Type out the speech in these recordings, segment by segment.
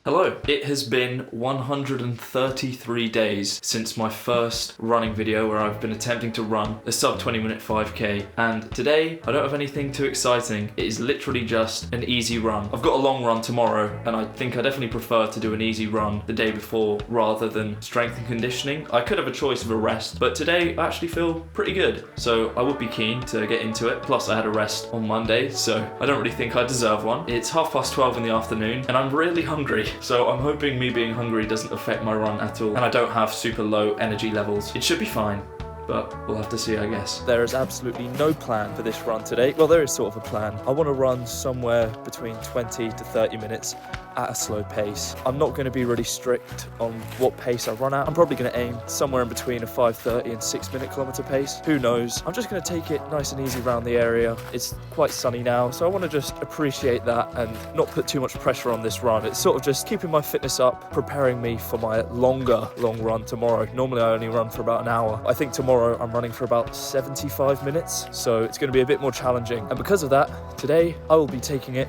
Hello. It has been 133 days since my first running video where I've been attempting to run a sub 20-minute 5k, and today I don't have anything too exciting. It is literally just an easy run. I've got a long run tomorrow, and I think I definitely prefer to do an easy run the day before rather than strength and conditioning. I could have a choice of a rest, but today I actually feel pretty good, so I would be keen to get into it. Plus I had a rest on Monday, so I don't really think I deserve one. It's 12:30 in the afternoon, and I'm really hungry. So I'm hoping me being hungry doesn't affect my run at all, and I don't have super low energy levels. It should be fine, but we'll have to see, I guess. There is absolutely no plan for this run today. Well, there is sort of a plan. I want to run somewhere between 20 to 30 minutes at a slow pace. I'm not going to be really strict on what pace I run at. I'm probably going to aim somewhere in between a 5:30 and 6-minute kilometer pace. Who knows? I'm just going to take it nice and easy around the area. It's quite sunny now, so I want to just appreciate that and not put too much pressure on this run. It's sort of just keeping my fitness up, preparing me for my long run tomorrow. Normally I only run for about an hour. I think tomorrow I'm running for about 75 minutes, so it's going to be a bit more challenging. And because of that, today I will be taking it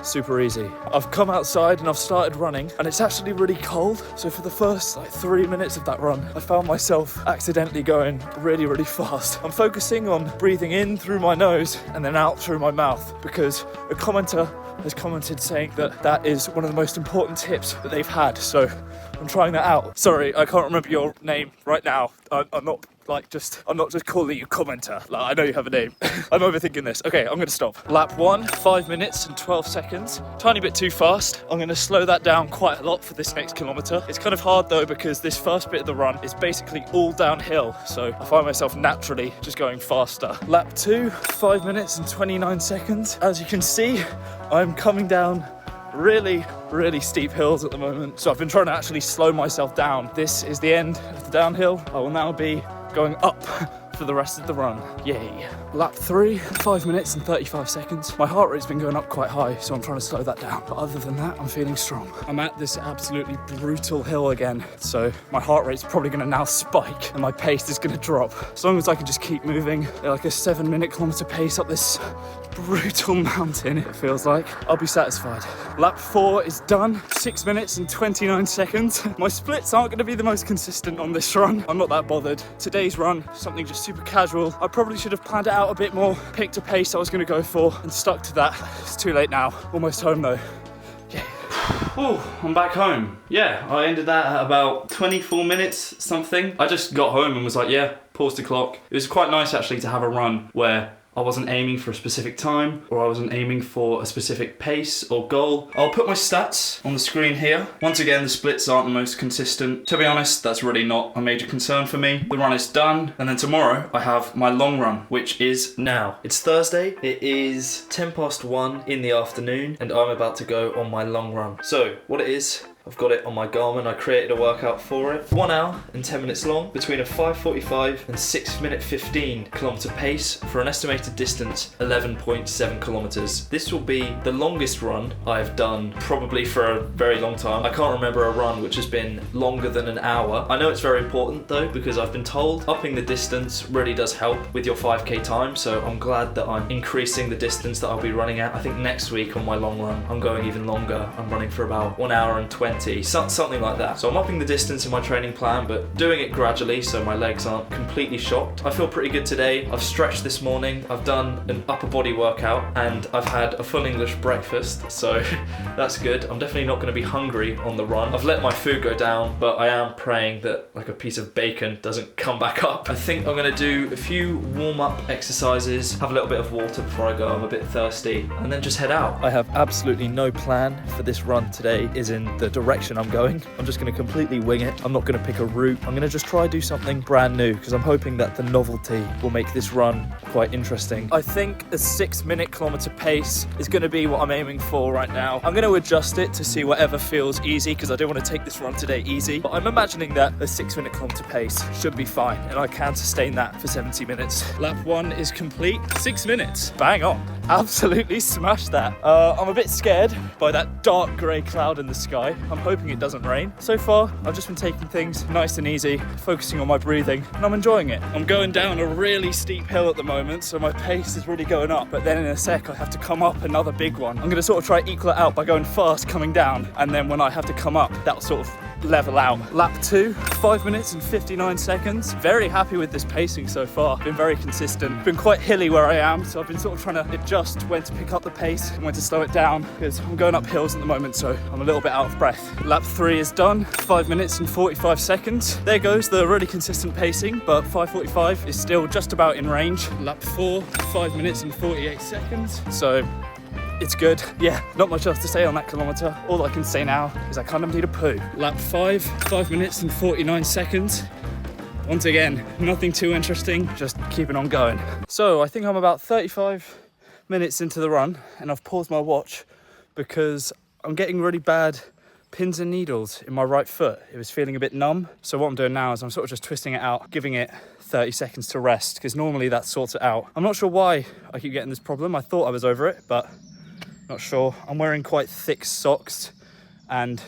super easy. I've come outside and I've started running, and it's actually really cold. So for the first 3 minutes of that run, I found myself accidentally going really fast. I'm focusing on breathing in through my nose and then out through my mouth, because a commenter has commented saying that that is one of the most important tips that they've had. So I'm trying that out. Sorry, I can't remember your name right now. I'm not just calling you commenter. I know you have a name. I'm overthinking this. Okay, I'm gonna stop. Lap 1, 5 minutes and 12 seconds. Tiny bit too fast. I'm gonna slow that down quite a lot for this next kilometer. It's kind of hard though, because this first bit of the run is basically all downhill. So I find myself naturally just going faster. Lap 2, 5 minutes and 29 seconds. As you can see, I'm coming down really steep hills at the moment. So I've been trying to actually slow myself down. This is the end of the downhill. I will now be going up for the rest of the run. Yay. Lap 3, 5 minutes and 35 seconds. My heart rate's been going up quite high, so I'm trying to slow that down. But other than that, I'm feeling strong. I'm at this absolutely brutal hill again, so my heart rate's probably gonna now spike and my pace is gonna drop. As long as I can just keep moving at like a 7-minute kilometer pace up this brutal mountain, it feels like, I'll be satisfied. Lap 4 is done. 6 minutes and 29 seconds. My splits aren't going to be the most consistent on this run. I'm not that bothered. Today's run, something just super casual. I probably should have planned it out a bit more, picked a pace I was going to go for and stuck to that. It's too late now. Almost home though. Yeah. Oh, I'm back home. Yeah, I ended that at about 24 minutes something. I just got home and was like, yeah, paused the clock. It was quite nice actually to have a run where I wasn't aiming for a specific time, or I wasn't aiming for a specific pace or goal. I'll put my stats on the screen here. Once again, the splits aren't the most consistent. To be honest, that's really not a major concern for me. The run is done, and then tomorrow I have my long run, which is now. It's Thursday, it is 1:10 in the afternoon, and I'm about to go on my long run. So, what it is, I've got it on my Garmin. I created a workout for it. 1 hour and 10 minutes long, between a 5:45 and 6:15 kilometer pace for an estimated distance 11.7 kilometers. This will be the longest run I've done probably for a very long time. I can't remember a run which has been longer than an hour. I know it's very important though, because I've been told upping the distance really does help with your 5k time, so I'm glad that I'm increasing the distance that I'll be running at. I think next week on my long run, I'm going even longer. I'm running for about 1 hour and 20, something like that. So I'm upping the distance in my training plan, but doing it gradually so my legs aren't completely shocked. I feel pretty good today. I've stretched this morning, I've done an upper body workout, and I've had a full English breakfast, so that's good. I'm definitely not going to be hungry on the run. I've let my food go down, but I am praying that like a piece of bacon doesn't come back up. I think I'm going to do a few warm-up exercises, have a little bit of water before I go, I'm a bit thirsty, and then just head out. I have absolutely no plan for this run today, is in the direction I'm going. I'm just going to completely wing it. I'm not going to pick a route. I'm going to just try do something brand new, because I'm hoping that the novelty will make this run quite interesting. I think a 6-minute kilometer pace is going to be what I'm aiming for right now. I'm going to adjust it to see whatever feels easy, because I don't want to take this run today easy, but I'm imagining that a 6-minute kilometer pace should be fine, and I can sustain that for 70 minutes. Lap 1 is complete. 6 minutes. Bang on. absolutely smashed that. I'm a bit scared by that dark grey cloud in the sky. I'm hoping it doesn't rain. So far, I've just been taking things nice and easy, focusing on my breathing, and I'm enjoying it. I'm going down a really steep hill at the moment, so my pace is really going up, but then in a sec, I have to come up another big one. I'm gonna sort of try to equal it out by going fast, coming down, and then when I have to come up, that'll sort of level out. Lap 2, 5 minutes and 59 seconds. Very happy with this pacing so far. Been very consistent. Been quite hilly where I am, so I've been sort of trying to adjust when to pick up the pace and when to slow it down, because I'm going up hills at the moment, so I'm a little bit out of breath. Lap 3 is done, 5 minutes and 45 seconds. There goes the really consistent pacing, but 5:45 is still just about in range. Lap 4, 5 minutes and 48 seconds. So it's good. Yeah, not much else to say on that kilometre. All I can say now is I kind of need a poo. Lap 5, 5 minutes and 49 seconds. Once again, nothing too interesting, just keeping on going. So I think I'm about 35 minutes into the run, and I've paused my watch because I'm getting really bad pins and needles in my right foot. It was feeling a bit numb. So what I'm doing now is I'm sort of just twisting it out, giving it 30 seconds to rest, because normally that sorts it out. I'm not sure why I keep getting this problem. I thought I was over it, but not sure. I'm wearing quite thick socks and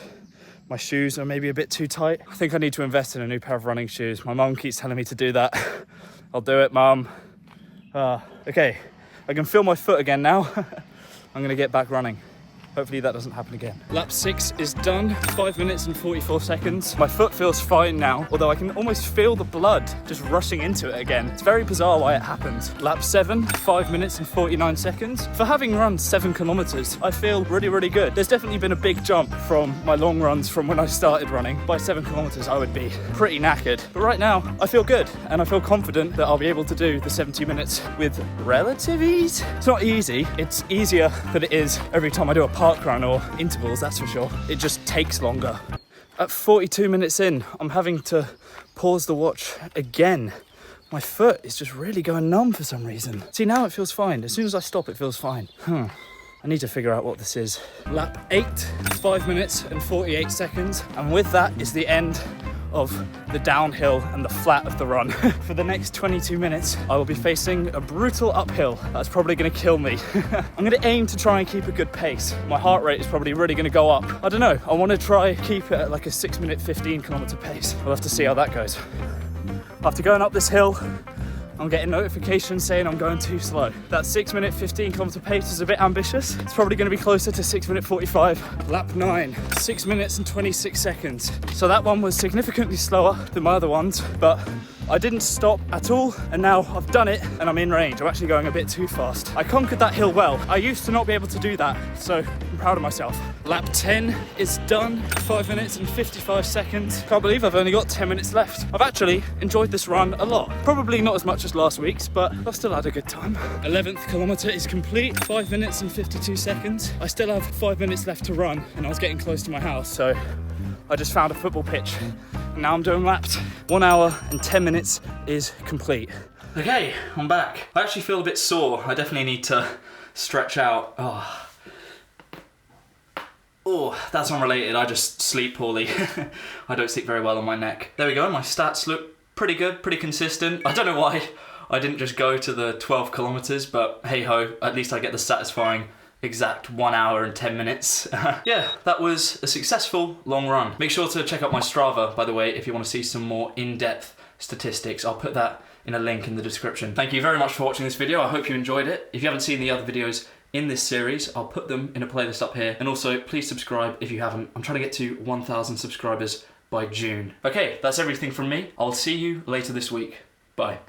my shoes are maybe a bit too tight. I think I need to invest in a new pair of running shoes. My mum keeps telling me to do that. I'll do it, mum. Okay, I can feel my foot again now. I'm gonna get back running. Hopefully that doesn't happen again. Lap 6 is done, 5 minutes and 44 seconds. My foot feels fine now, although I can almost feel the blood just rushing into it again. It's very bizarre why it happens. Lap 7, 5 minutes and 49 seconds. For having run 7 kilometers, I feel really, really good. There's definitely been a big jump from my long runs from when I started running. By 7 kilometers, I would be pretty knackered. But right now, I feel good, and I feel confident that I'll be able to do the 70 minutes with relative ease. It's not easy. It's easier than it is every time I do a park run or intervals, that's for sure. It just takes longer. At 42 minutes in, I'm having to pause the watch again. My foot is just really going numb for some reason. See, now it feels fine. As soon as I stop, it feels fine. I need to figure out what this is. Lap 8, 5 minutes and 48 seconds. And with that is the end of the downhill and the flat of the run. For the next 22 minutes, I will be facing a brutal uphill. That's probably gonna kill me. I'm gonna aim to try and keep a good pace. My heart rate is probably really gonna go up. I don't know, I wanna try keep it at like a 6 minute 15 kilometer pace. We'll have to see how that goes. After going up this hill, I'm getting notifications saying I'm going too slow. That 6 minute 15 kilometer pace is a bit ambitious. It's probably gonna be closer to 6 minute 45. Lap 9, 6 minutes and 26 seconds. So that one was significantly slower than my other ones, but I didn't stop at all, and now I've done it and I'm in range. I'm actually going a bit too fast. I conquered that hill well. I used to not be able to do that, so I'm proud of myself. Lap 10 is done, 5 minutes and 55 seconds. Can't believe I've only got 10 minutes left. I've actually enjoyed this run a lot. Probably not as much as last week's, but I've still had a good time. 11th kilometer is complete, 5 minutes and 52 seconds. I still have 5 minutes left to run, and I was getting close to my house, so I just found a football pitch. Now I'm doing laps. 1 hour and 10 minutes is complete. Okay, I'm back. I actually feel a bit sore. I definitely need to stretch out. Oh, that's unrelated. I just sleep poorly. I don't sleep very well on my neck. There we go. My stats look pretty good, pretty consistent. I don't know why I didn't just go to the 12 kilometers, but hey ho, at least I get the satisfying exact 1 hour and 10 minutes. Yeah, that was a successful long run. Make sure to check out my Strava, by the way, if you want to see some more in-depth statistics. I'll put that in a link in the description. Thank you very much for watching this video. I hope you enjoyed it. If you haven't seen the other videos in this series, I'll put them in a playlist up here. And also, please subscribe if you haven't. I'm trying to get to 1,000 subscribers by June. Okay, that's everything from me. I'll see you later this week. Bye.